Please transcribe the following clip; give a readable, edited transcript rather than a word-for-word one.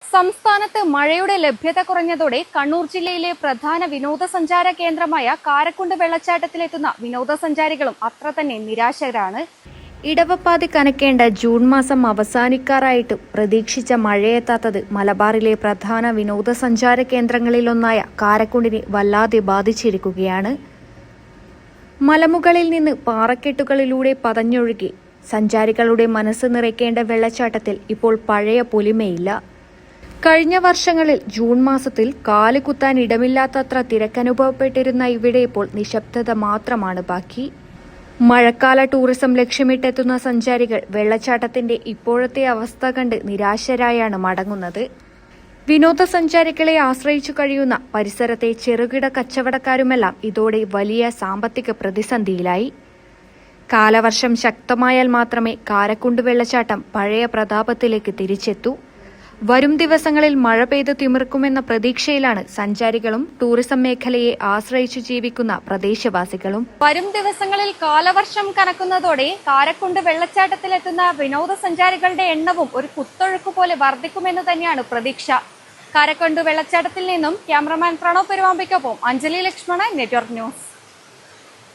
സംസ്ഥാനത്ത് മഴയുടെ ലഭ്യത കുറഞ്ഞതോടെ കണ്ണൂർ ജില്ലയിലെ പ്രധാന വിനോദസഞ്ചാര കേന്ദ്രമായ കാരക്കുണ്ട് വെള്ളച്ചാട്ടത്തിലെത്തുന്ന വിനോദസഞ്ചാരികളും അത്ര തന്നെ നിരാശരാണ്. ഇടവപ്പാതി കനക്കേണ്ട ജൂൺ മാസം അവസാനിക്കാറായിട്ടും പ്രതീക്ഷിച്ച മഴയെത്താത്തത് മലബാറിലെ പ്രധാന വിനോദസഞ്ചാര കേന്ദ്രങ്ങളിലൊന്നായ കാരക്കുണ്ടിനെ വല്ലാതെ ബാധിച്ചിരിക്കുകയാണ്. മലമുകളിൽ നിന്ന് പാറക്കെട്ടുകളിലൂടെ പതഞ്ഞൊഴുകി സഞ്ചാരികളുടെ മനസ്സ് നിറയ്ക്കേണ്ട വെള്ളച്ചാട്ടത്തിൽ ഇപ്പോൾ പഴയ പൊലിമയില്ല. കഴിഞ്ഞ വർഷങ്ങളിൽ ജൂൺ മാസത്തിൽ കാലുകുത്താൻ ഇടമില്ലാത്തത്ര തിരക്കനുഭവപ്പെട്ടിരുന്ന ഇവിടെ ഇപ്പോൾ നിശബ്ദത മാത്രമാണ് ബാക്കി. മഴക്കാല ടൂറിസം ലക്ഷ്യമിട്ടെത്തുന്ന സഞ്ചാരികൾ വെള്ളച്ചാട്ടത്തിന്റെ ഇപ്പോഴത്തെ അവസ്ഥ കണ്ട് നിരാശരായാണ് മടങ്ങുന്നത്. വിനോദസഞ്ചാരികളെ ആശ്രയിച്ചു കഴിയുന്ന പരിസരത്തെ ചെറുകിട കച്ചവടക്കാരുമെല്ലാം ഇതോടെ വലിയ സാമ്പത്തിക പ്രതിസന്ധിയിലായി. കാലവർഷം ശക്തമായാൽ മാത്രമേ കാരക്കുണ്ട് വെള്ളച്ചാട്ടം പഴയ പ്രതാപത്തിലേക്ക് തിരിച്ചെത്തൂ. വരും ദിവസങ്ങളിൽ മഴ പെയ്ത് തിമിർക്കുമെന്ന പ്രതീക്ഷയിലാണ് സഞ്ചാരികളും ടൂറിസം മേഖലയെ ആശ്രയിച്ചു ജീവിക്കുന്ന പ്രദേശവാസികളും. വരും ദിവസങ്ങളിൽ കാലവർഷം കനക്കുന്നതോടെ കാരക്കുണ്ട് വെള്ളച്ചാട്ടത്തിലെത്തുന്ന വിനോദസഞ്ചാരികളുടെ എണ്ണവും ഒരു കുത്തൊഴുക്ക് പോലെ വർദ്ധിക്കുമെന്ന് തന്നെയാണ് പ്രതീക്ഷ. കാരക്കുണ്ട് വെള്ളച്ചാട്ടത്തിൽ നിന്നും ക്യാമറമാൻ പ്രണവ് പെരുവാമ്പയ്ക്കൊപ്പം അഞ്ജലി ലക്ഷ്മണ, നെറ്റ്വർക്ക് ന്യൂസ്.